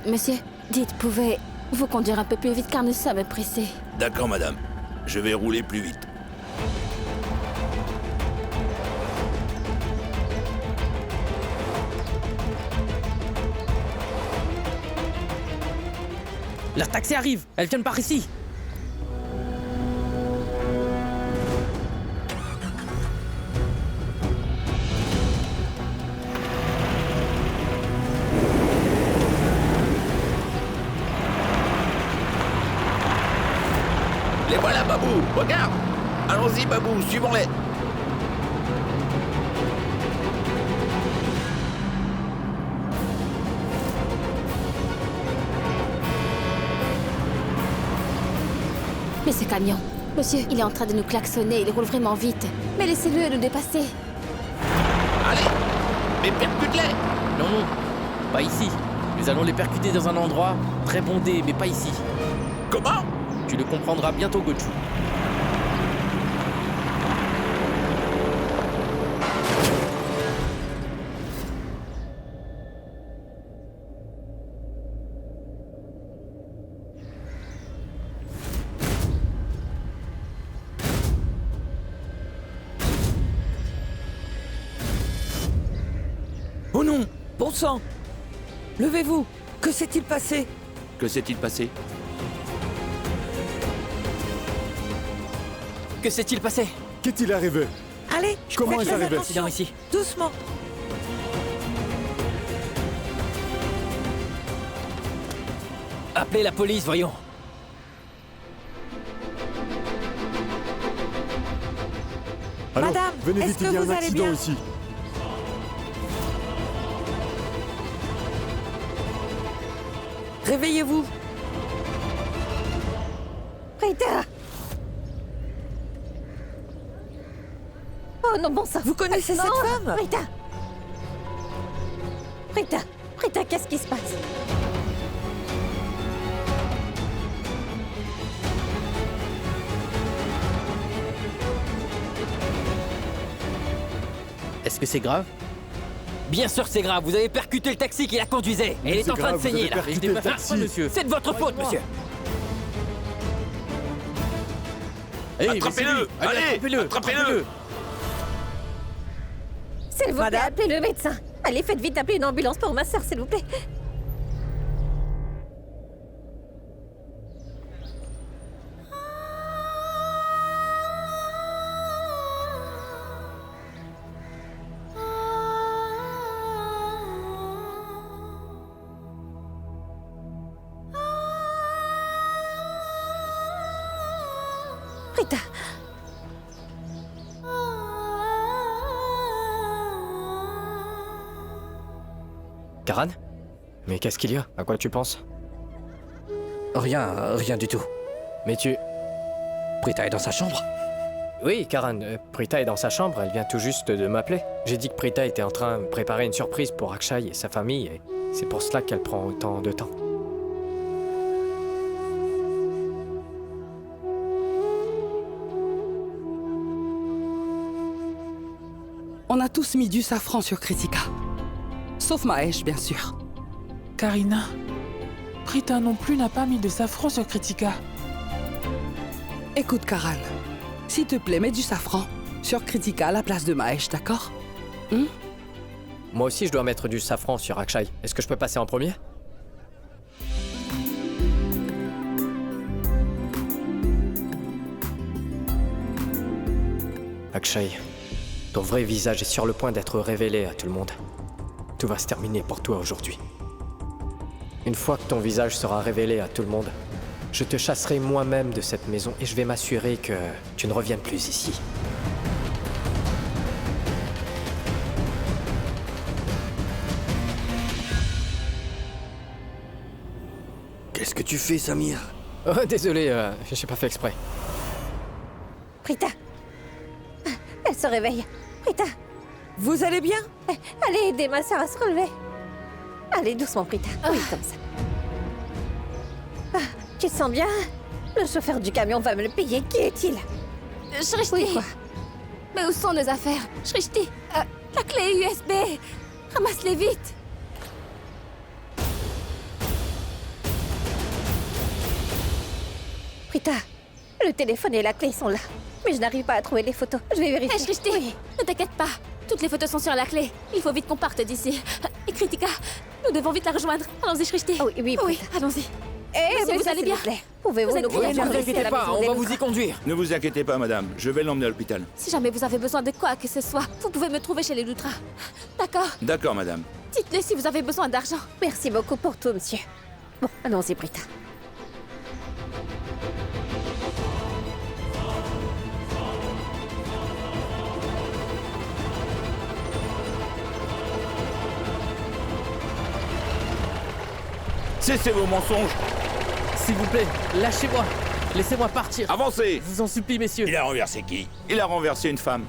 Monsieur, dites, pouvez-vous conduire un peu plus vite car nous sommes pressés. D'accord, madame. Je vais rouler plus vite. La taxi arrive. Elle vient par ici. Les voilà, Babou. Regarde. Allons-y, Babou. Suivons-les. Mais ce camion, monsieur, il est en train de nous klaxonner, il roule vraiment vite. Mais laissez-le nous dépasser. Allez. Mais percute-les. Non, non. Pas ici. Nous allons les percuter dans un endroit très bondé, mais pas ici. Comment? Tu le comprendras bientôt, Gochu. Oh non! Bon sang! Levez-vous! Que s'est-il passé? Que s'est-il passé? Que s'est-il passé? Qu'est-il arrivé? Allez! Comment est-ce arrivé? Viens ici. Doucement! Appelez la police, voyons. Alors, Madame, venez est-ce vite, que il y a vous un allez accident bien? ici. Réveillez-vous! Rita! Oh non, bon sang! Vous connaissez Non, cette femme? Rita! Rita! Rita, qu'est-ce qui se passe? Est-ce que c'est grave? Bien sûr c'est grave, vous avez percuté le taxi qui la conduisait. Et elle est c'est en train grave, de vous saigner avez là. percuté le taxi. Monsieur. C'est de votre faute, monsieur. Hey, mais c'est lui. Attrapez-le. Allez, attrapez-le. attrapez-le. S'il vous plaît, Madame? appelez le médecin. Allez, faites vite appeler une ambulance pour ma sœur, s'il vous plaît. Rita! Karan? Mais qu'est-ce qu'il y a? À quoi tu penses? Rien du tout. Mais tu... Prita est dans sa chambre. Oui, Karan, Prita est dans sa chambre, elle vient tout juste de m'appeler. J'ai dit que Prita était en train de préparer une surprise pour Akshay et sa famille, et c'est pour cela qu'elle prend autant de temps. On a tous mis du safran sur Kritika. Sauf Mahesh, bien sûr. Karina, Prita non plus n'a pas mis de safran sur Kritika. Écoute, Karan, s'il te plaît, mets du safran sur Kritika à la place de Mahesh, d'accord? Moi aussi, je dois mettre du safran sur Akshay. Est-ce que je peux passer en premier? Akshay, ton vrai visage est sur le point d'être révélé à tout le monde. Tout va se terminer pour toi aujourd'hui. Une fois que ton visage sera révélé à tout le monde, je te chasserai moi-même de cette maison et je vais m'assurer que tu ne reviennes plus ici. Qu'est-ce que tu fais, Samir? Oh, désolé, j'ai pas fait exprès. Rita! Elle se réveille. Rita! Vous allez bien? Allez, aider ma sœur à se relever. Allez, doucement, Rita. Oui, comme ça. Tu te sens bien? Le chauffeur du camion va me le payer. Qui est-il? Shrishti. Oui, quoi? Mais où sont nos affaires? Shrishti, la clé USB. Ramasse-les vite. Prita, le téléphone et la clé sont là. Mais je n'arrive pas à trouver les photos. Je vais vérifier. Hé, Shrishti, Oui. ne t'inquiète pas. Toutes les photos sont sur la clé. Il faut vite qu'on parte d'ici. Et Kritika, nous devons vite la rejoindre. Allons-y, Shrishti. Ah oui, oui, Oui, Prita. allons-y. Eh, Monsieur, mais vous ça, allez s'il bien? vous plaît. Pouvez-vous Vous êtes nous bien? conduire Ne vous ici à inquiétez la pas, maison on des va loups? vous y conduire. Ne vous inquiétez pas, madame. Je vais l'emmener à l'hôpital. Si jamais vous avez besoin de quoi que ce soit, vous pouvez me trouver chez les Loutra. D'accord? D'accord, madame. Dites-le si vous avez besoin d'argent. Merci beaucoup pour tout, monsieur. Bon, allons-y, Prita. Cessez vos mensonges. S'il vous plaît, lâchez-moi. Laissez-moi partir. Avancez. Je vous en supplie, messieurs. a renversé qui? Il a renversé une femme.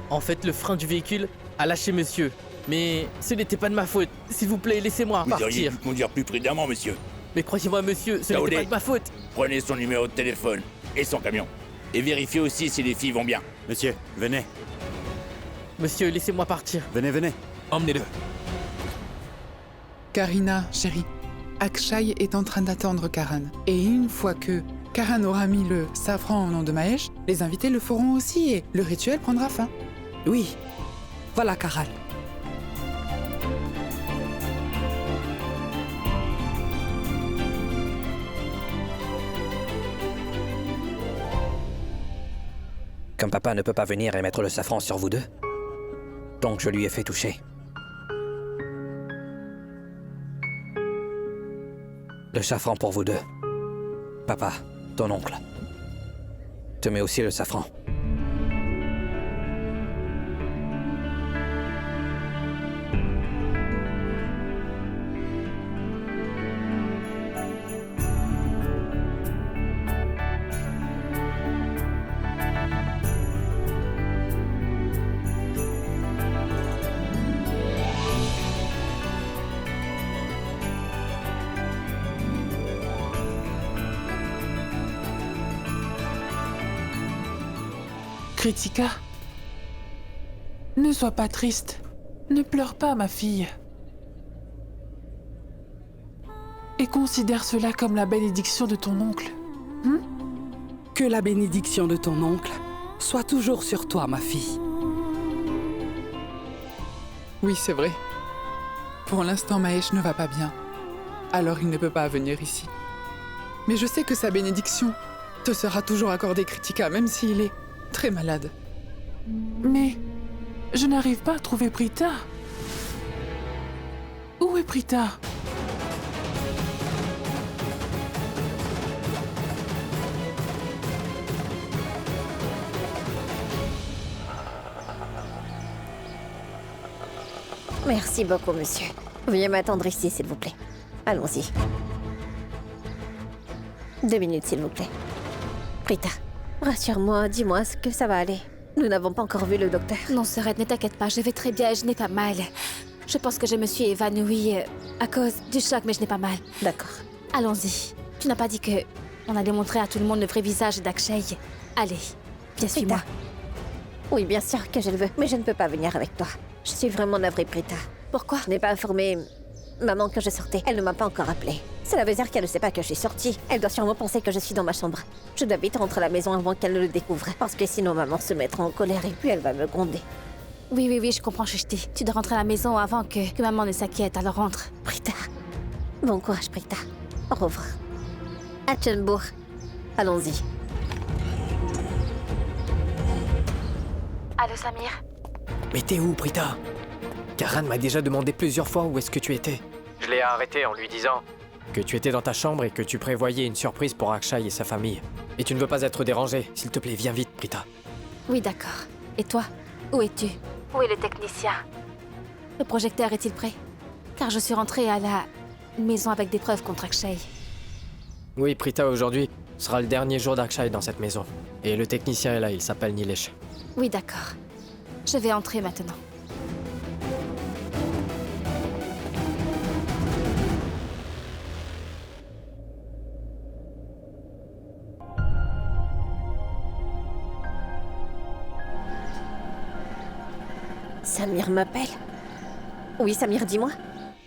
En fait, le frein du véhicule a lâché monsieur. Mais ce n'était pas de ma faute. S'il vous plaît, laissez-moi partir. conduire plus prudemment, monsieur. Mais croyez-moi, monsieur, ce Daoudé. n'était pas de ma faute. Prenez son numéro de téléphone et son camion. Et vérifiez aussi si les filles vont bien. Monsieur, venez. Monsieur, laissez-moi partir. Venez, venez. Emmenez-le. Karina, chérie, Akshay est en train d'attendre Karan. Et une fois que Karan aura mis le safran au nom de Mahesh, les invités le feront aussi et le rituel prendra fin. Oui. Voilà, Karan. Comme papa ne peut pas venir et mettre le safran sur vous deux, donc je lui ai fait toucher. Le safran pour vous deux. Papa, ton oncle. Te mets aussi le safran. Kritika, ne sois pas triste. Ne pleure pas, ma fille. Et considère cela comme la bénédiction de ton oncle. Que la bénédiction de ton oncle soit toujours sur toi, ma fille. Oui, c'est vrai. Pour l'instant, Mahesh ne va pas bien. Alors il ne peut pas venir ici. Mais je sais que sa bénédiction te sera toujours accordée, Kritika, même s'il est très malade. Mais je n'arrive pas à trouver Prita. Où est Prita? Merci beaucoup, monsieur. Veuillez m'attendre ici, s'il vous plaît. Allons-y. 2 minutes, s'il vous plaît. Prita, rassure-moi, dis-moi ce que ça va aller. Nous n'avons pas encore vu le docteur. Non, Serette, ne t'inquiète pas, je vais très bien et je n'ai pas mal. Je pense que je me suis évanouie à cause du choc, mais je n'ai pas mal. D'accord. Allons-y. Tu n'as pas dit que on allait montrer à tout le monde le vrai visage d'Akshay. Allez, viens, suis-moi. Oui, bien sûr que je le veux, mais je ne peux pas venir avec toi. Je suis vraiment navrée, Prita. Pourquoi? Je n'ai pas informé maman que je sortais. Elle ne m'a pas encore appelée. Cela veut dire qu'elle ne sait pas que je suis sortie. Elle doit sûrement penser que je suis dans ma chambre. Je dois vite rentrer à la maison avant qu'elle ne le découvre. Parce que sinon maman se mettra en colère et puis elle va me gronder. Oui, je comprends, Shrishti. Tu dois rentrer à la maison avant que maman ne s'inquiète, alors rentre. Prita. Bon courage, Prita. Au revoir. À Chenbourg. Allons-y. Allô, Samir? Mais t'es où, Prita? Karan m'a déjà demandé plusieurs fois où est-ce que tu étais. Je l'ai arrêté en lui disant que tu étais dans ta chambre et que tu prévoyais une surprise pour Akshay et sa famille. Et tu ne veux pas être dérangé. S'il te plaît, viens vite, Prita. Oui, d'accord. Et toi? Où es-tu? Où est le technicien? Le projecteur est-il prêt? Car je suis rentrée à la maison avec des preuves contre Akshay. Oui, Prita, aujourd'hui sera le dernier jour d'Akshay dans cette maison. Et le technicien est là, il s'appelle Nilesh. Oui, d'accord. Je vais entrer maintenant. Samir m'appelle. Oui, Samir, dis-moi.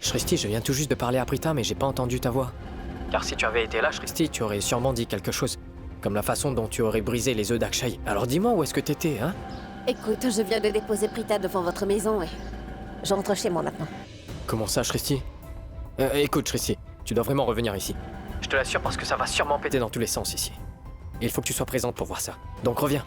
Shrishti, je viens tout juste de parler à Prita, mais j'ai pas entendu ta voix. Car si tu avais été là, Shrishti, tu aurais sûrement dit quelque chose. Comme la façon dont tu aurais brisé les œufs d'Akshay. Alors dis-moi où est-ce que t'étais, hein? Écoute, je viens de déposer Prita devant votre maison et je rentre chez moi maintenant. Comment ça, Shristi? Écoute, Shristi, tu dois vraiment revenir ici. Je te l'assure parce que ça va sûrement péter dans tous les sens ici. Il faut que tu sois présente pour voir ça. Donc reviens.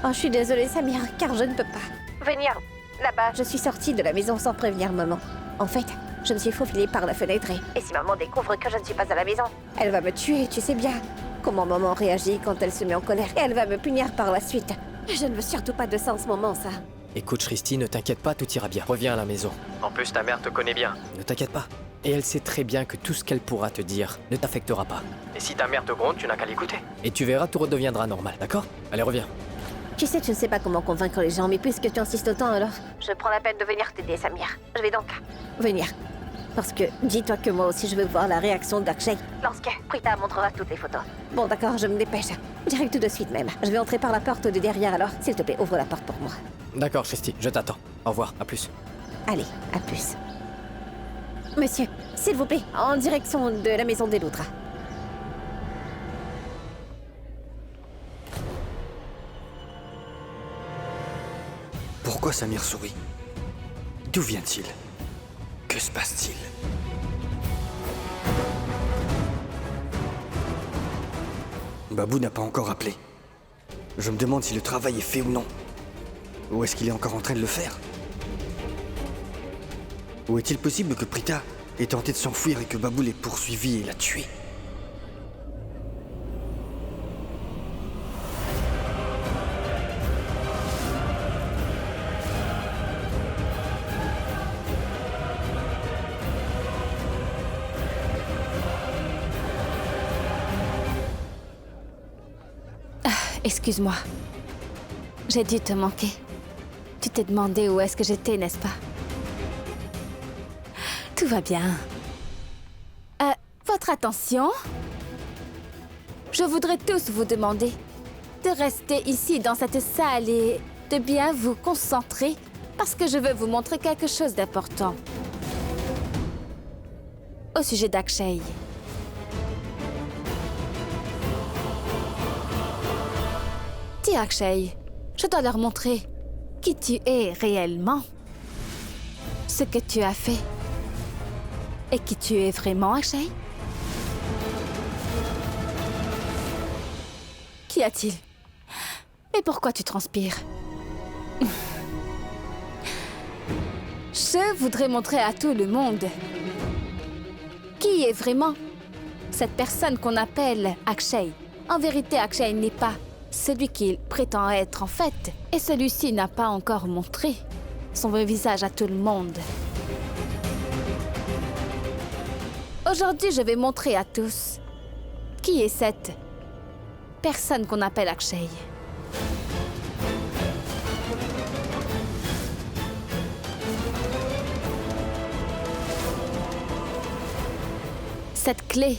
Oh, je suis désolée, Samir, car je ne peux pas. Venir là-bas, je suis sortie de la maison sans prévenir maman. En fait, je me suis faufilée par la fenêtre et si maman découvre que je ne suis pas à la maison, elle va me tuer, tu sais bien. Comment maman réagit quand elle se met en colère et elle va me punir par la suite. Je ne veux surtout pas de ça en ce moment, ça. Écoute, Shristi, ne t'inquiète pas, tout ira bien. Reviens à la maison. En plus, ta mère te connaît bien. Ne t'inquiète pas. Et elle sait très bien que tout ce qu'elle pourra te dire ne t'affectera pas. Et si ta mère te gronde, tu n'as qu'à l'écouter. Et tu verras, tout redeviendra normal, d'accord? Allez, reviens. Tu sais, tu ne sais pas comment convaincre les gens, mais puisque tu insistes autant, alors je prends la peine de venir t'aider, Samir. Je vais donc venir. Parce que dis-toi que moi aussi je veux voir la réaction d'Akshay lorsque Prita montrera toutes les photos. Bon d'accord, je me dépêche. Direct tout de suite même. Je vais entrer par la porte de derrière alors. S'il te plaît, ouvre la porte pour moi. D'accord, Shristi, je t'attends. Au revoir, à plus. Allez, à plus. Monsieur, s'il vous plaît, en direction de la maison des loutres. Pourquoi Samir sourit? D'où vient-il? Que se passe-t-il? Babou n'a pas encore appelé. Je me demande si le travail est fait ou non. Ou est-ce qu'il est encore en train de le faire? Ou est-il possible que Prita ait tenté de s'enfuir et que Babou l'ait poursuivi et l'a tué? Excuse-moi. J'ai dû te manquer. Tu t'es demandé où est-ce que j'étais, n'est-ce pas? Tout va bien. Votre attention? Je voudrais tous vous demander de rester ici dans cette salle et de bien vous concentrer parce que je veux vous montrer quelque chose d'important. Au sujet d'Akshay. Dis Akshay, je dois leur montrer qui tu es réellement, ce que tu as fait et qui tu es vraiment, Akshay. Qu'y a-t-il? Mais pourquoi tu transpires? Je voudrais montrer à tout le monde qui est vraiment cette personne qu'on appelle Akshay. En vérité, Akshay n'est pas celui qu'il prétend être en fait, et celui-ci n'a pas encore montré son vrai visage à tout le monde. Aujourd'hui, je vais montrer à tous qui est cette personne qu'on appelle Akshay. Cette clé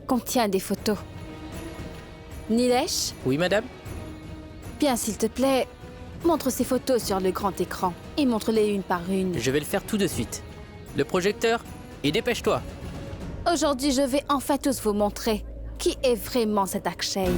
contient des photos. Nilesh? Oui, madame? Bien, s'il te plaît, montre ces photos sur le grand écran et montre-les une par une. Je vais le faire tout de suite. Le projecteur, et dépêche-toi. Aujourd'hui, je vais enfin tous vous montrer qui est vraiment cet Akshay.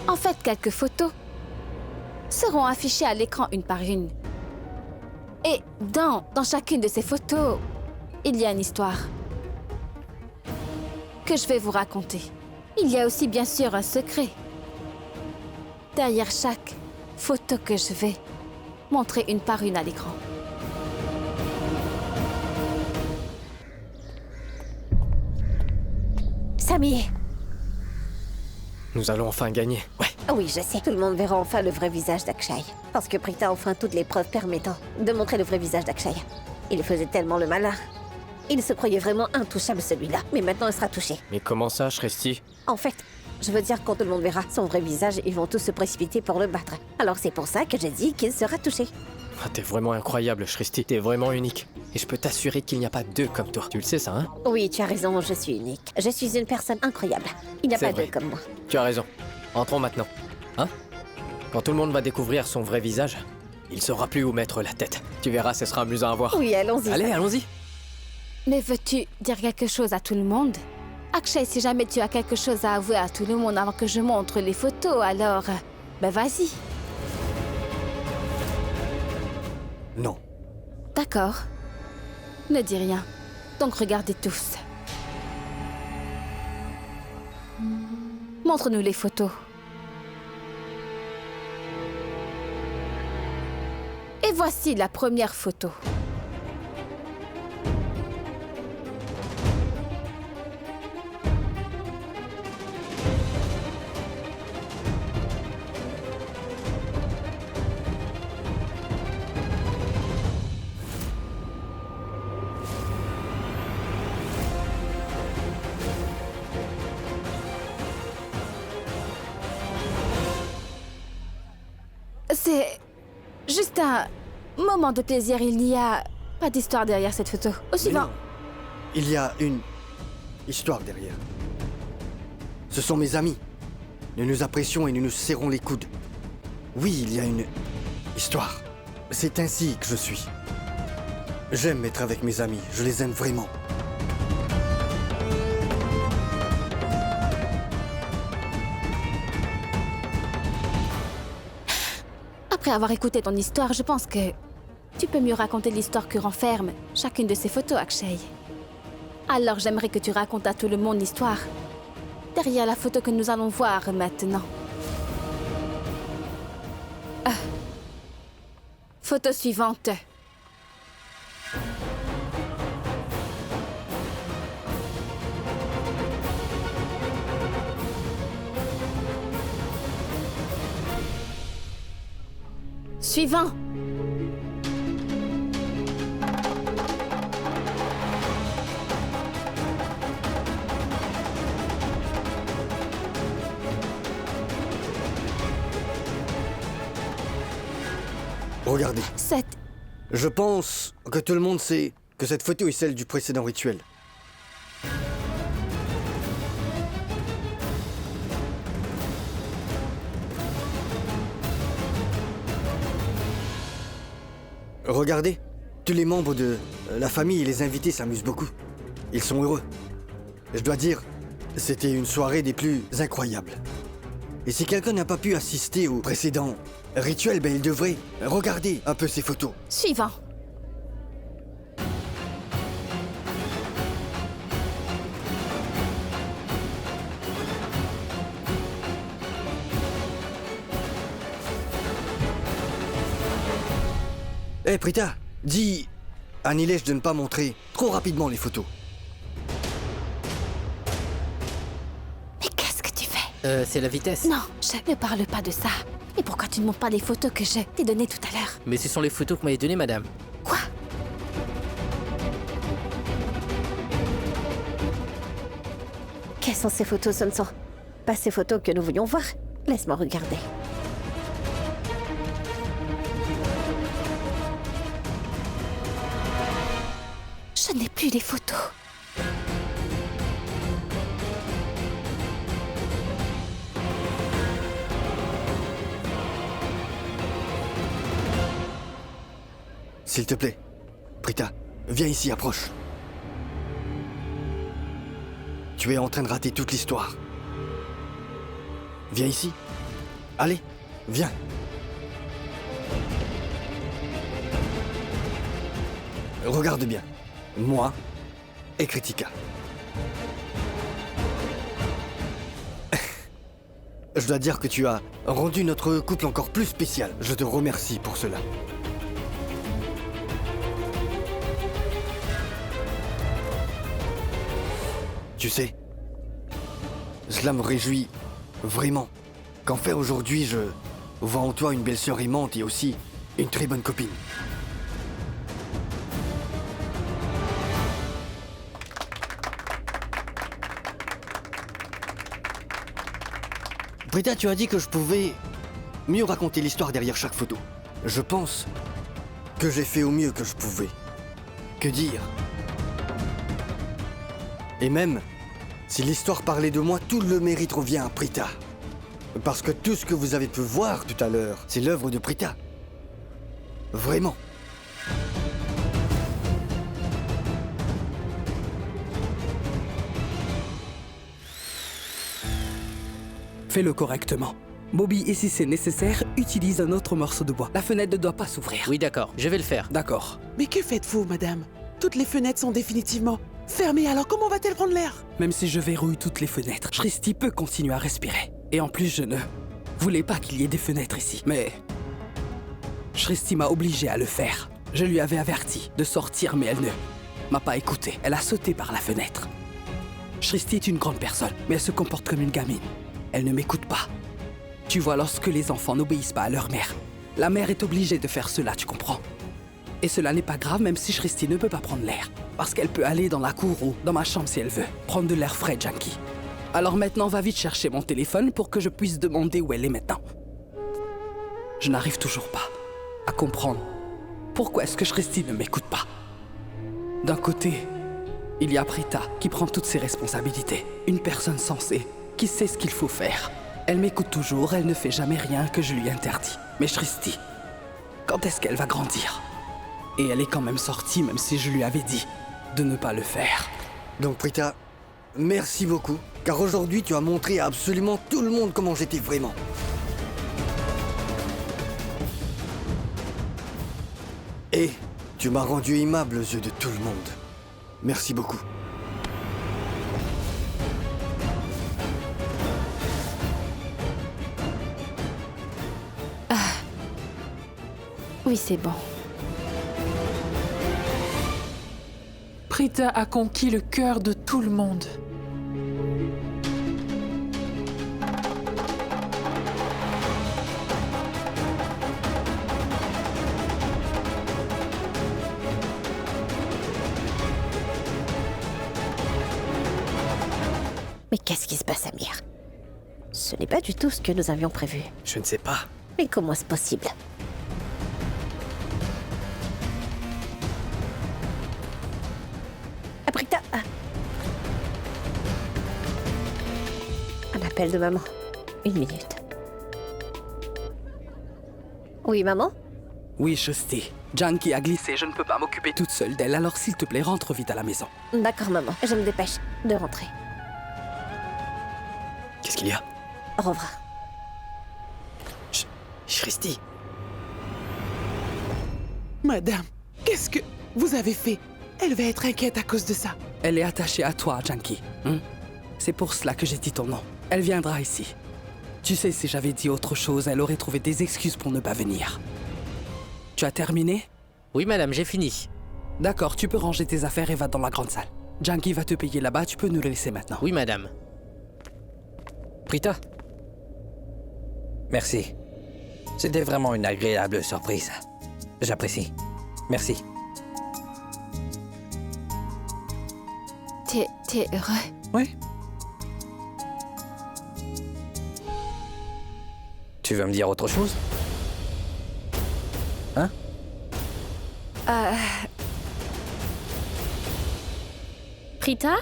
En fait, quelques photos seront affichées à l'écran une par une. Et dans chacune de ces photos, il y a une histoire que je vais vous raconter. Il y a aussi bien sûr un secret derrière chaque photo que je vais montrer une par une à l'écran. Samir! Nous allons enfin gagner. Ouais. Oui, je sais. Tout le monde verra enfin le vrai visage d'Akshay. Parce que Prita a enfin toutes les preuves permettant de montrer le vrai visage d'Akshay. Il faisait tellement le malin. Il se croyait vraiment intouchable celui-là. Mais maintenant, il sera touché. Mais comment ça, Shristi? En fait, je veux dire, quand tout le monde verra son vrai visage, ils vont tous se précipiter pour le battre. Alors c'est pour ça que j'ai dit qu'il sera touché. Ah, t'es vraiment incroyable, Shristi. T'es vraiment unique. Et je peux t'assurer qu'il n'y a pas deux comme toi. Tu le sais, ça, hein? Oui, tu as raison, je suis unique. Je suis une personne incroyable. Il n'y a C'est pas vrai. deux comme moi. Tu as raison. Entrons maintenant. Hein? Quand tout le monde va découvrir son vrai visage, il saura plus où mettre la tête. Tu verras, ce sera amusant à voir. Oui, allons-y. Allez, allons-y. Mais veux-tu dire quelque chose à tout le monde? Akshay, si jamais tu as quelque chose à avouer à tout le monde avant que je montre les photos, alors... Ben vas-y. Non. D'accord. Ne dis rien. Donc regardez tous. Montre-nous les photos. Et voici la première photo. C'est juste un moment de plaisir. Il n'y a pas d'histoire derrière cette photo. Au Mais suivant. non. Il y a une histoire derrière. Ce sont mes amis. Nous nous apprécions et nous nous serrons les coudes. Oui, il y a une histoire. C'est ainsi que je suis. J'aime être avec mes amis. Je les aime vraiment. Après avoir écouté ton histoire, je pense que tu peux mieux raconter l'histoire que renferme chacune de ces photos, Akshay. Alors j'aimerais que tu racontes à tout le monde l'histoire derrière la photo que nous allons voir maintenant. Photo suivante. Suivant. Regardez. Cette... Je pense que tout le monde sait que cette photo est celle du précédent rituel. Regardez, tous les membres de la famille et les invités s'amusent beaucoup. Ils sont heureux. Je dois dire, c'était une soirée des plus incroyables. Et si quelqu'un n'a pas pu assister au précédent rituel, ben il devrait regarder un peu ces photos. Suivant. Hé Prita, dis à Nilesh de ne pas montrer trop rapidement les photos. Mais qu'est-ce que tu fais? C'est la vitesse. Non, je ne parle pas de ça. Et pourquoi tu ne montres pas les photos que je t'ai données tout à l'heure? Mais ce sont les photos que vous m'avez données, madame. Quoi? Quelles sont ces photos? Ce ne sont pas ces photos que nous voulions voir. Laisse-moi regarder. Je n'ai plus les photos. S'il te plaît, Prita, viens ici, approche. Tu es en train de rater toute l'histoire. Viens ici. Allez, viens. Regarde bien. Moi et Kritika. Je dois dire que tu as rendu notre couple encore plus spécial. Je te remercie pour cela. Tu sais, cela me réjouit vraiment qu'enfin aujourd'hui je vois en toi une belle sœur aimante et aussi une très bonne copine. Brita, tu as dit que je pouvais mieux raconter l'histoire derrière chaque photo. Je pense que j'ai fait au mieux que je pouvais. Que dire? Et même, si l'histoire parlait de moi, tout le mérite revient à Prita. Parce que tout ce que vous avez pu voir tout à l'heure, c'est l'œuvre de Prita. Vraiment. Fais-le correctement. Bobby, et si c'est nécessaire, utilise un autre morceau de bois. La fenêtre ne doit pas s'ouvrir. Oui, d'accord, je vais le faire. D'accord. Mais que faites-vous, madame? Toutes les fenêtres sont définitivement fermées, alors comment va-t-elle prendre l'air? Même si je verrouille toutes les fenêtres, Shristi peut continuer à respirer. Et en plus, je ne voulais pas qu'il y ait des fenêtres ici. Mais Shristi m'a obligé à le faire. Je lui avais averti de sortir, mais elle ne m'a pas écouté. Elle a sauté par la fenêtre. Shristi est une grande personne, mais elle se comporte comme une gamine. Elle ne m'écoute pas. Tu vois, lorsque les enfants n'obéissent pas à leur mère, la mère est obligée de faire cela, tu comprends? Et cela n'est pas grave même si Shristi ne peut pas prendre l'air. Parce qu'elle peut aller dans la cour ou dans ma chambre si elle veut. Prendre de l'air frais, Janky. Alors maintenant, va vite chercher mon téléphone pour que je puisse demander où elle est maintenant. Je n'arrive toujours pas à comprendre pourquoi est-ce que Shristi ne m'écoute pas. D'un côté, il y a Prita qui prend toutes ses responsabilités. Une personne sensée qui sait ce qu'il faut faire. Elle m'écoute toujours, elle ne fait jamais rien que je lui interdis. Mais Shristi, quand est-ce qu'elle va grandir? Et elle est quand même sortie, même si je lui avais dit de ne pas le faire. Donc Prita, merci beaucoup, car aujourd'hui tu as montré à absolument tout le monde comment j'étais vraiment. Et tu m'as rendu aimable aux yeux de tout le monde. Merci beaucoup. Oui, c'est bon. Prita a conquis le cœur de tout le monde. Mais qu'est-ce qui se passe, Amir? Ce n'est pas du tout ce que nous avions prévu. Je ne sais pas. Mais comment est-ce possible? Prita. Un appel de maman. 1 minute. Oui, maman? Oui, Shristi. Janky a glissé, je ne peux pas m'occuper toute seule d'elle, alors s'il te plaît, rentre vite à la maison. D'accord, maman. Je me dépêche de rentrer. Qu'est-ce qu'il y a? Au revoir. Shristi. Madame, qu'est-ce que vous avez fait? Elle va être inquiète à cause de ça. Elle est attachée à toi, Janky. C'est pour cela que j'ai dit ton nom. Elle viendra ici. Tu sais, si j'avais dit autre chose, elle aurait trouvé des excuses pour ne pas venir. Tu as terminé? Oui, madame, j'ai fini. D'accord, tu peux ranger tes affaires et va dans la grande salle. Janky va te payer là-bas, tu peux nous le laisser maintenant. Oui, madame. Prita? Merci. C'était vraiment une agréable surprise. J'apprécie. Merci. T'es heureux? Oui. Tu veux me dire autre chose? Hein? Prita?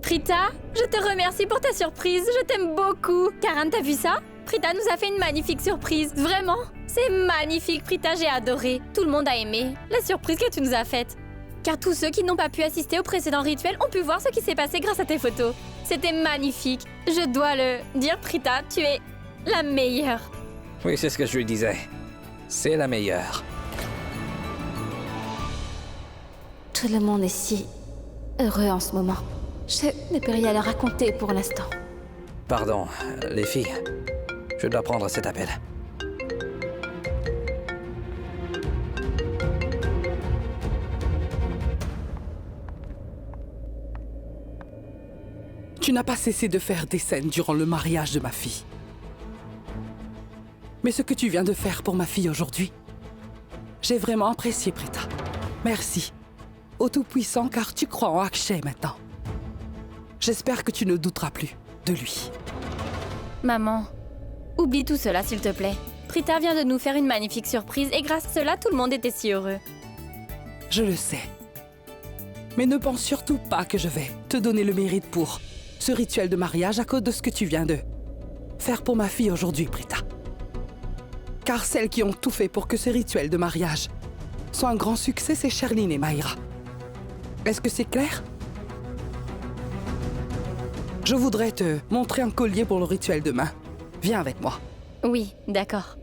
Prita, je te remercie pour ta surprise. Je t'aime beaucoup. Karan, t'as vu ça? Prita nous a fait une magnifique surprise. Vraiment? C'est magnifique, Prita, j'ai adoré. Tout le monde a aimé la surprise que tu nous as faite. Car tous ceux qui n'ont pas pu assister au précédent rituel ont pu voir ce qui s'est passé grâce à tes photos. C'était magnifique. Je dois le dire, Prita, tu es la meilleure. Oui, c'est ce que je lui disais. C'est la meilleure. Tout le monde est si heureux en ce moment. Je ne peux rien leur raconter pour l'instant. Pardon, les filles. Je dois prendre cet appel. Tu n'as pas cessé de faire des scènes durant le mariage de ma fille. Mais ce que tu viens de faire pour ma fille aujourd'hui, j'ai vraiment apprécié, Prita. Merci. Au Tout-Puissant, car tu crois en Akshay maintenant. J'espère que tu ne douteras plus de lui. Maman, oublie tout cela, s'il te plaît. Prita vient de nous faire une magnifique surprise et grâce à cela, tout le monde était si heureux. Je le sais. Mais ne pense surtout pas que je vais te donner le mérite pour ce rituel de mariage à cause de ce que tu viens de faire pour ma fille aujourd'hui, Prita. Car celles qui ont tout fait pour que ce rituel de mariage soit un grand succès, c'est Sherline et Mayra. Est-ce que c'est clair? Je voudrais te montrer un collier pour le rituel demain. Viens avec moi. Oui, d'accord.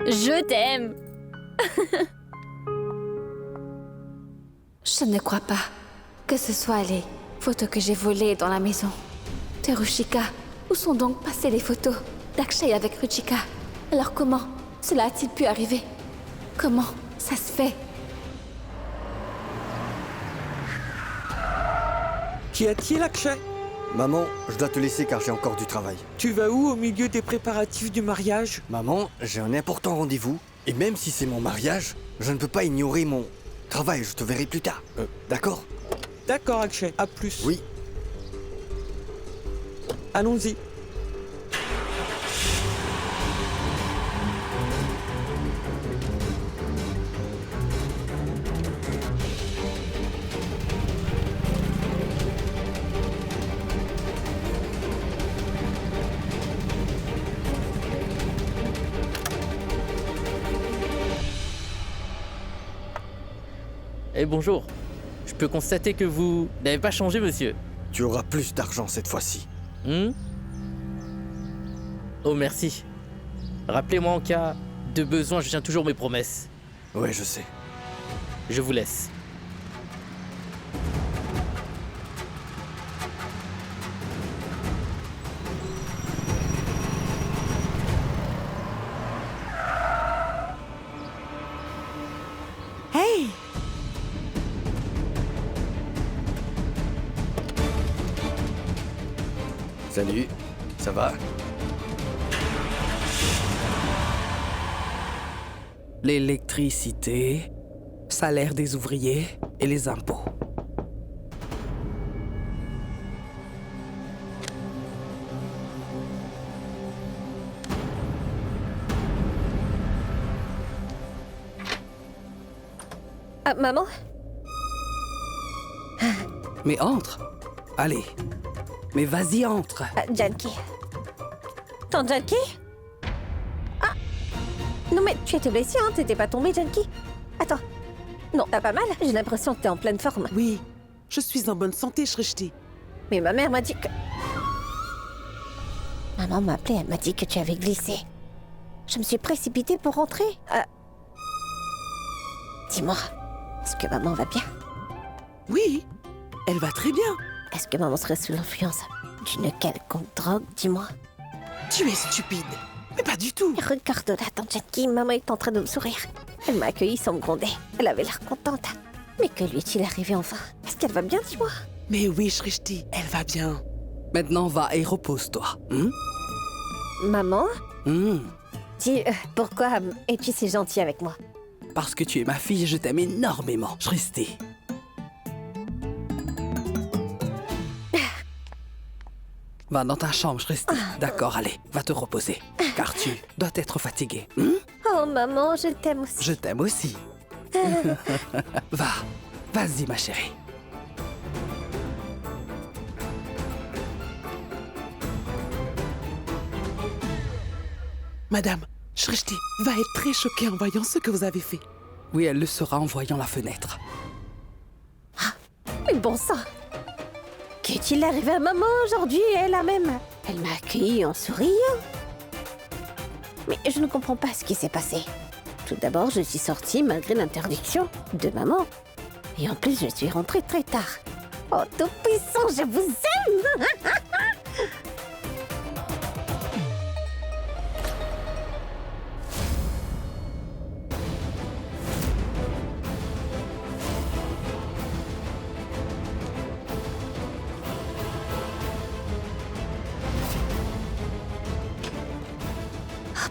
Je t'aime. Je ne crois pas que ce soit les photos que j'ai volées dans la maison de Ruchika. Où sont donc passées les photos d'Akshay avec Ruchika? Alors comment cela a-t-il pu arriver? Comment ça se fait? Qu'y a-t-il, Akshay? Maman, je dois te laisser car j'ai encore du travail. Tu vas où au milieu des préparatifs du mariage? Maman, j'ai un important rendez-vous. Et même si c'est mon mariage, je ne peux pas ignorer mon travail. Je te verrai plus tard. D'accord? D'accord, Akshay. À plus. Oui. Allons-y. Eh bonjour. Je peux constater que vous n'avez pas changé, monsieur. Tu auras plus d'argent cette fois-ci. Oh, merci. Rappelez-moi en cas de besoin, je tiens toujours mes promesses. Ouais, je sais. Je vous laisse. Hey! Salut, ça va? L'électricité, salaire des ouvriers et les impôts. Ah, maman? Mais entre. Allez. Mais vas-y, entre. Janki. Ton Janki? Ah! Non mais tu étais blessée, hein? T'étais pas tombée, Janki? Attends. Non, t'as pas mal? J'ai l'impression que t'es en pleine forme. Oui, je suis en bonne santé, Shrishti. Mais ma mère m'a dit que... Maman m'a appelée, elle m'a dit que tu avais glissé. Je me suis précipitée pour rentrer. Dis-moi, est-ce que maman va bien? Oui, elle va très bien. Est-ce que maman serait sous l'influence d'une quelconque drogue, dis-moi? Tu es stupide, mais pas du tout. Regarde-la, tante Janki, maman est en train de me sourire. Elle m'a accueillie sans me gronder. Elle avait l'air contente. Mais que lui est-il arrivé enfin? Est-ce qu'elle va bien, dis-moi? Mais oui, Shrishti, elle va bien. Maintenant, va et repose-toi. Maman? Dis, pourquoi es-tu si gentille avec moi? Parce que tu es ma fille et je t'aime énormément, Shrishti. Va dans ta chambre, Shrishti. D'accord, allez, va te reposer. Car tu dois être fatiguée. Oh, maman, je t'aime aussi. Je t'aime aussi. Vas-y, ma chérie. Madame, Shrishti va être très choquée en voyant ce que vous avez fait. Oui, elle le sera en voyant la fenêtre. Mais bon sang! Qu'est-il arrivé à maman aujourd'hui, elle-même? Elle m'a accueillie en souriant. Mais je ne comprends pas ce qui s'est passé. Tout d'abord, je suis sortie malgré l'interdiction de maman. Et en plus, je suis rentrée très tard. Oh, tout-puissant, je vous aime!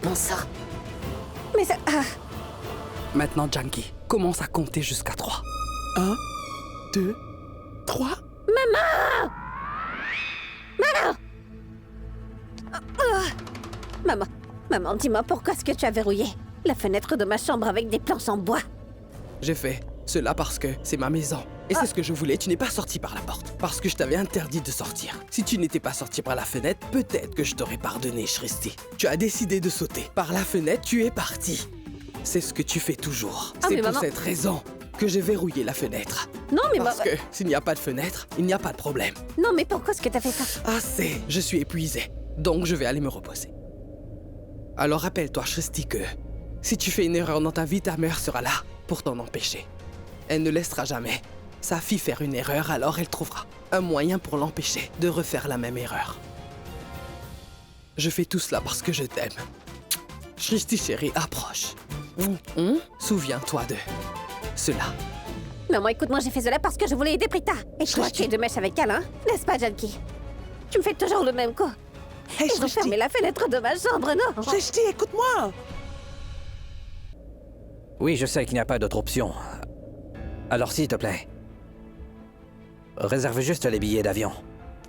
Bon sang. Mais ça... Maintenant, Janki, commence à compter jusqu'à 3. 1, 2, 3. Maman! Maman, dis-moi pourquoi est-ce que tu as verrouillé la fenêtre de ma chambre avec des planches en bois? J'ai fait cela parce que c'est ma maison. Et c'est ce que je voulais, tu n'es pas sorti par la porte. Parce que je t'avais interdit de sortir. Si tu n'étais pas sorti par la fenêtre, peut-être que je t'aurais pardonné, Shristi. Tu as décidé de sauter. Par la fenêtre, tu es parti. C'est ce que tu fais toujours. C'est pour cette raison que j'ai verrouillé la fenêtre. Non, mais Parce que s'il n'y a pas de fenêtre, il n'y a pas de problème. Non, mais pourquoi est-ce que t'as fait ça? Assez, je suis épuisé. Donc je vais aller me reposer. Alors rappelle-toi, Shristi, que si tu fais une erreur dans ta vie, ta mère sera là pour t'en empêcher. Elle ne laissera jamais sa fille faire une erreur, alors elle trouvera un moyen pour l'empêcher de refaire la même erreur. Je fais tout cela parce que je t'aime. Shristi chérie, approche. Souviens-toi de cela. Maman, écoute-moi, j'ai fait cela parce que je voulais aider Prita. Et toi, tu es de mèche avec elle, hein? N'est-ce pas, Junkie? Tu me fais toujours le même coup. Hey, Ils ont fermé la fenêtre de ma chambre, non? Shristi, écoute-moi! Oui, je sais qu'il n'y a pas d'autre option. Alors s'il te plaît, réserve juste les billets d'avion.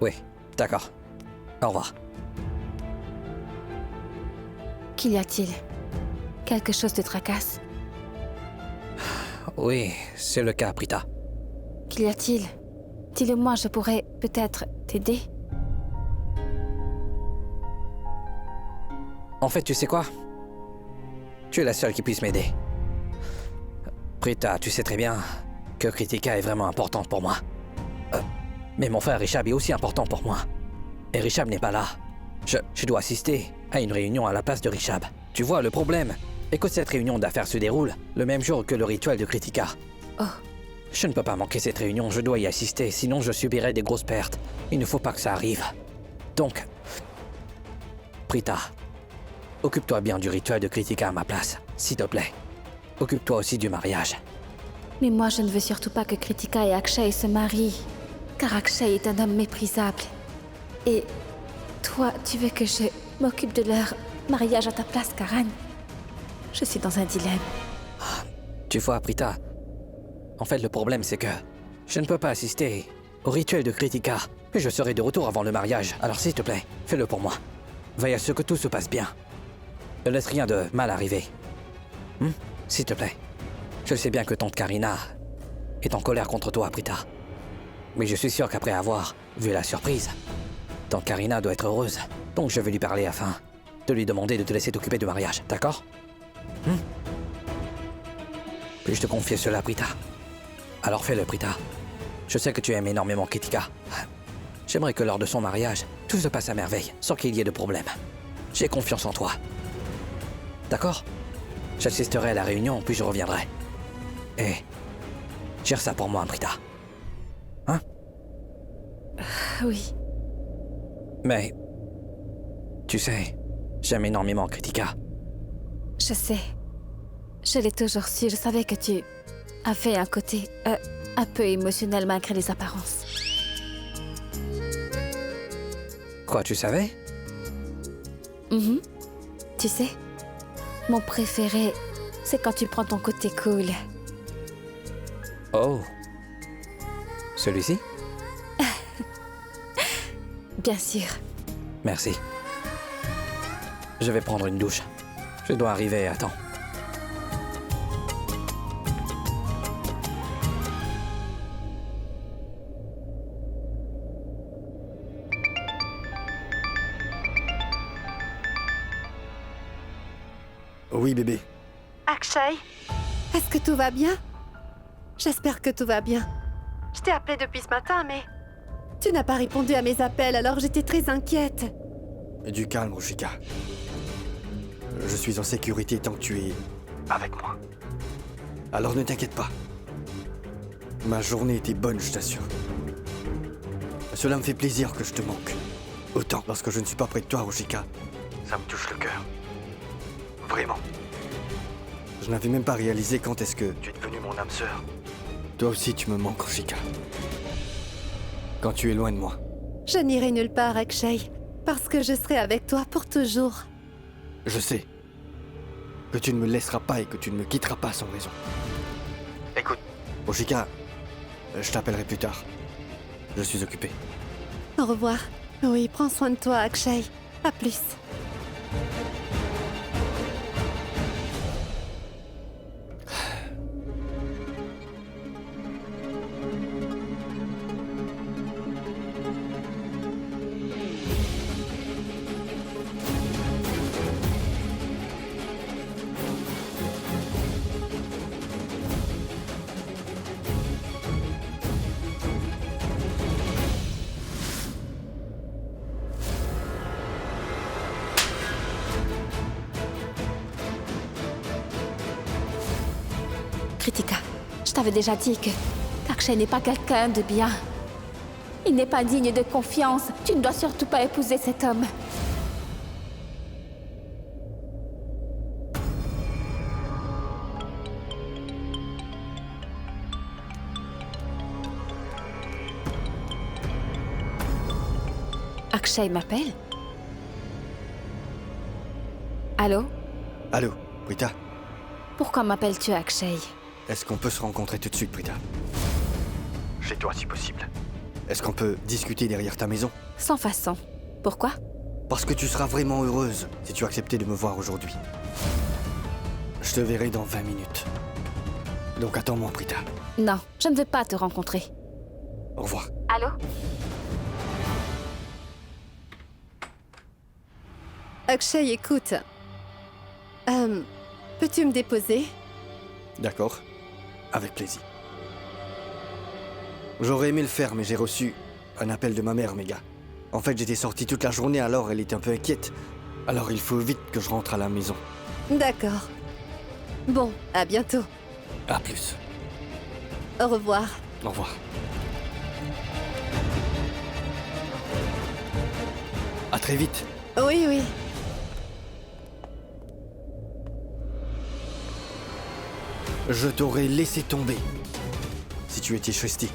Oui, d'accord. Au revoir. Qu'y a-t-il? Quelque chose te tracasse? Oui, c'est le cas, Prita. Qu'y a-t-il? Dis-le-moi, je pourrais peut-être t'aider? En fait, tu sais quoi? Tu es la seule qui puisse m'aider. Prita, tu sais très bien que Kritika est vraiment importante pour moi. Mais mon frère Rishab est aussi important pour moi. Et Rishab n'est pas là. Je dois assister à une réunion à la place de Rishab. Tu vois, le problème est que cette réunion d'affaires se déroule le même jour que le rituel de Kritika. Oh. Je ne peux pas manquer cette réunion, je dois y assister, sinon je subirai des grosses pertes. Il ne faut pas que ça arrive. Donc, Prita, occupe-toi bien du rituel de Kritika à ma place, s'il te plaît. Occupe-toi aussi du mariage. Mais moi, je ne veux surtout pas que Kritika et Akshay se marient. Car Akshay est un homme méprisable. Et toi, tu veux que je m'occupe de leur mariage à ta place, Karan? Je suis dans un dilemme. Tu vois, Prita, en fait, le problème, c'est que je ne peux pas assister au rituel de Kritika. Et je serai de retour avant le mariage. Alors s'il te plaît, fais-le pour moi. Veille à ce que tout se passe bien. Ne laisse rien de mal arriver. S'il te plaît. Je sais bien que tante Karina est en colère contre toi, Prita. Mais je suis sûr qu'après avoir vu la surprise, tante Karina doit être heureuse. Donc je vais lui parler afin de lui demander de te laisser t'occuper du mariage, d'accord? Puis-je te confier cela, Prita? Alors fais-le, Prita. Je sais que tu aimes énormément Kritika. J'aimerais que lors de son mariage, tout se passe à merveille, sans qu'il y ait de problème. J'ai confiance en toi. D'accord? J'assisterai à la réunion, puis je reviendrai. Et gère ça pour moi, Prita. Hein? Oui. Mais tu sais, j'aime énormément Kritika. Je sais. Je l'ai toujours su. Je savais que tu avais un côté un peu émotionnel malgré les apparences. Quoi, tu savais? Tu sais, mon préféré, c'est quand tu prends ton côté cool. Oh. Celui-ci? Bien sûr. Merci. Je vais prendre une douche. Je dois arriver à temps. Oui, bébé. Akshay, est-ce que tout va bien? J'espère que tout va bien. Je t'ai appelé depuis ce matin, mais tu n'as pas répondu à mes appels, alors j'étais très inquiète. Du calme, Ruchika. Je suis en sécurité tant que tu es avec moi. Alors ne t'inquiète pas. Ma journée était bonne, je t'assure. Cela me fait plaisir que je te manque. Autant lorsque je ne suis pas près de toi, Ruchika. Ça me touche le cœur. Vraiment. Je n'avais même pas réalisé quand est-ce que tu es devenue mon âme sœur. Toi aussi, tu me manques, Ruchika. Quand tu es loin de moi. Je n'irai nulle part, Akshay, parce que je serai avec toi pour toujours. Je sais que tu ne me laisseras pas et que tu ne me quitteras pas sans raison. Écoute, Ruchika, je t'appellerai plus tard. Je suis occupé. Au revoir. Oui, prends soin de toi, Akshay. À plus. Kritika, je t'avais déjà dit que Akshay n'est pas quelqu'un de bien. Il n'est pas digne de confiance. Tu ne dois surtout pas épouser cet homme. Akshay m'appelle? Allô? Allô, Prita? Pourquoi m'appelles-tu Akshay? Est-ce qu'on peut se rencontrer tout de suite, Prita? Chez toi, si possible. Est-ce qu'on peut discuter derrière ta maison? Sans façon. Pourquoi? Parce que tu seras vraiment heureuse si tu acceptais de me voir aujourd'hui. Je te verrai dans 20 minutes. Donc attends-moi, Prita. Non, je ne veux pas te rencontrer. Au revoir. Allô? Akshay, écoute. Peux-tu me déposer? D'accord. Avec plaisir. J'aurais aimé le faire, mais j'ai reçu un appel de ma mère, Méga. En fait, j'étais sorti toute la journée, alors elle était un peu inquiète. Alors il faut vite que je rentre à la maison. D'accord. Bon, à bientôt. À plus. Au revoir. Au revoir. À très vite. Oui, oui. Je t'aurais laissé tomber si tu étais Shresti.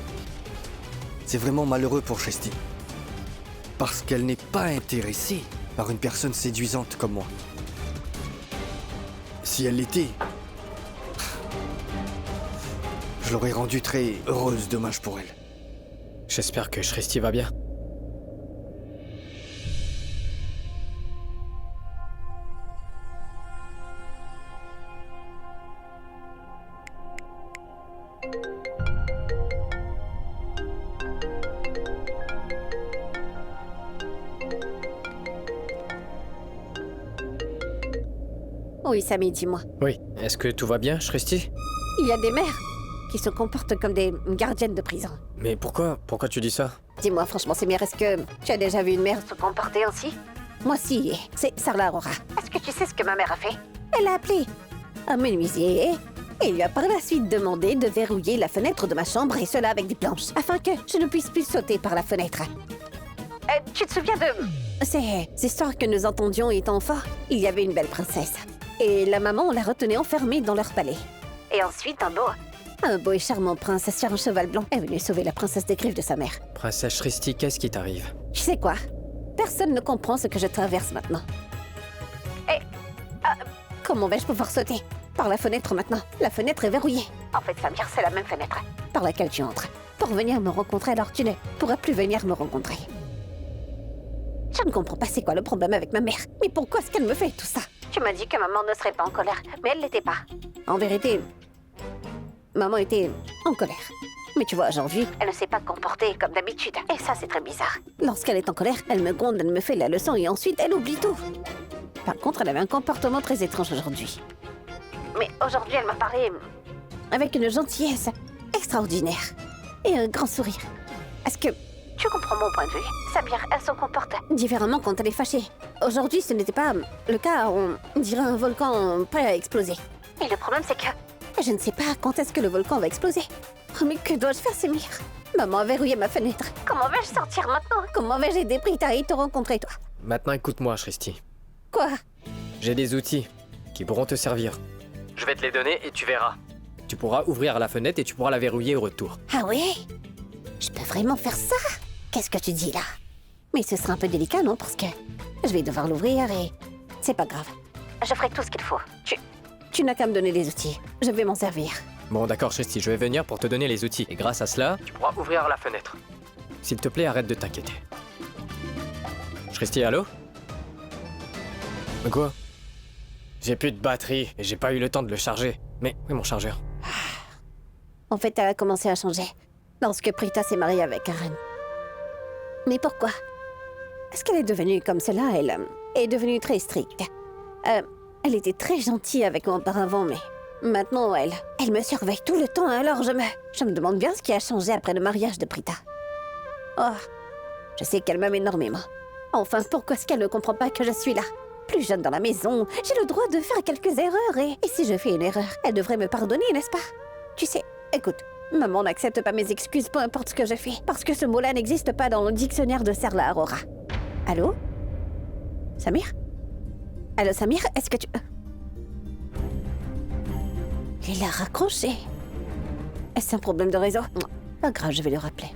C'est vraiment malheureux pour Shresti. Parce qu'elle n'est pas intéressée par une personne séduisante comme moi. Si elle l'était, je l'aurais rendue très heureuse, dommage pour elle. J'espère que Shresti va bien. Oui, Samy, dis-moi. Oui, est-ce que tout va bien, Shresti? Il y a des mères qui se comportent comme des gardiennes de prison. Mais pourquoi tu dis ça? Dis-moi, franchement, Samir, est-ce que tu as déjà vu une mère se comporter ainsi? Moi, si. C'est Sarla Aurora. Est-ce que tu sais ce que ma mère a fait? Elle a appelé un menuisier et lui a par la suite demandé de verrouiller la fenêtre de ma chambre, et cela avec des planches, afin que je ne puisse plus sauter par la fenêtre. Tu te souviens de... Ces histoires que nous entendions étant enfants? Il y avait une belle princesse. Et la maman la retenait enfermée dans leur palais. Et ensuite, un beau et charmant prince sur un cheval blanc est venu sauver la princesse des griffes de sa mère. Princesse Shresti, qu'est-ce qui t'arrive? Tu sais quoi? Personne ne comprend ce que je traverse maintenant. Et... comment vais-je pouvoir sauter? Par la fenêtre maintenant. La fenêtre est verrouillée. En fait, Samir, c'est la même fenêtre par laquelle tu entres. Pour venir me rencontrer, alors tu ne pourras plus venir me rencontrer. Je ne comprends pas c'est quoi le problème avec ma mère. Mais pourquoi est-ce qu'elle me fait tout ça? Tu m'as dit que maman ne serait pas en colère, mais elle l'était pas. En vérité, maman était en colère. Mais tu vois, aujourd'hui, elle ne s'est pas comporter comme d'habitude. Et ça, c'est très bizarre. Lorsqu'elle est en colère, elle me gronde, elle me fait la leçon et ensuite, elle oublie tout. Par contre, elle avait un comportement très étrange aujourd'hui. Mais aujourd'hui, elle m'a parlé avec une gentillesse extraordinaire et un grand sourire. Est-ce que tu comprends mon point de vue? Samir, elle se comporte différemment quand elle est fâchée. Aujourd'hui, ce n'était pas le cas, on dirait un volcan prêt à exploser. Et le problème, c'est que je ne sais pas quand est-ce que le volcan va exploser. Oh, mais que dois-je faire, Samir? Maman a verrouillé ma fenêtre. Comment vais-je sortir maintenant? Comment vais-je aider Prita et te rencontrer, toi? Maintenant, écoute-moi, Shresti. Quoi? J'ai des outils qui pourront te servir. Je vais te les donner et tu verras. Tu pourras ouvrir la fenêtre et tu pourras la verrouiller au retour. Ah oui? Je peux vraiment faire ça? Qu'est-ce que tu dis là? Mais ce sera un peu délicat, non? Parce que je vais devoir l'ouvrir et... c'est pas grave. Je ferai tout ce qu'il faut. Tu n'as qu'à me donner les outils. Je vais m'en servir. Bon, d'accord, Shresti, je vais venir pour te donner les outils. Et grâce à cela, tu pourras ouvrir la fenêtre. S'il te plaît, arrête de t'inquiéter. Shresti, allô? Quoi? J'ai plus de batterie et j'ai pas eu le temps de le charger. Mais où est mon chargeur? En fait, elle a commencé à changer lorsque Prita s'est mariée avec Karen. Mais pourquoi? Est-ce qu'elle est devenue comme cela? Elle est devenue très stricte. Elle était très gentille avec moi auparavant, mais maintenant, elle me surveille tout le temps, alors je me demande bien ce qui a changé après le mariage de Prita. Oh, je sais qu'elle m'aime énormément. Enfin, pourquoi est-ce qu'elle ne comprend pas que je suis là? Plus jeune dans la maison, j'ai le droit de faire quelques erreurs et si je fais une erreur, elle devrait me pardonner, n'est-ce pas? Tu sais, écoute, maman n'accepte pas mes excuses, peu importe ce que je fais, parce que ce mot-là n'existe pas dans le dictionnaire de Serla Aurora. Allô? Samir? Allô, Samir, est-ce que tu... Il a raccroché. Est-ce un problème de réseau? Pas grave, je vais le rappeler.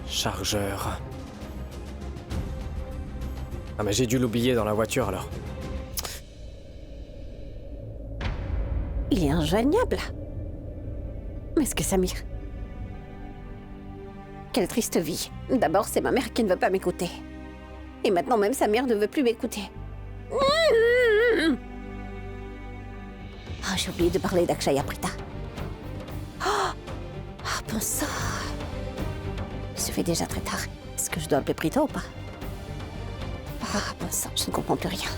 Chargeur. Ah mais j'ai dû l'oublier dans la voiture alors. Il est injoignable. Mais est-ce que Samir... Quelle triste vie. D'abord, c'est ma mère qui ne veut pas m'écouter. Et maintenant, même sa mère ne veut plus m'écouter. Ah, j'ai oublié de parler d'Akshay à Prita. Ah, bon sang. Il se fait déjà très tard. Est-ce que je dois appeler Prita ou pas? Ah, bon sang, je ne comprends plus rien.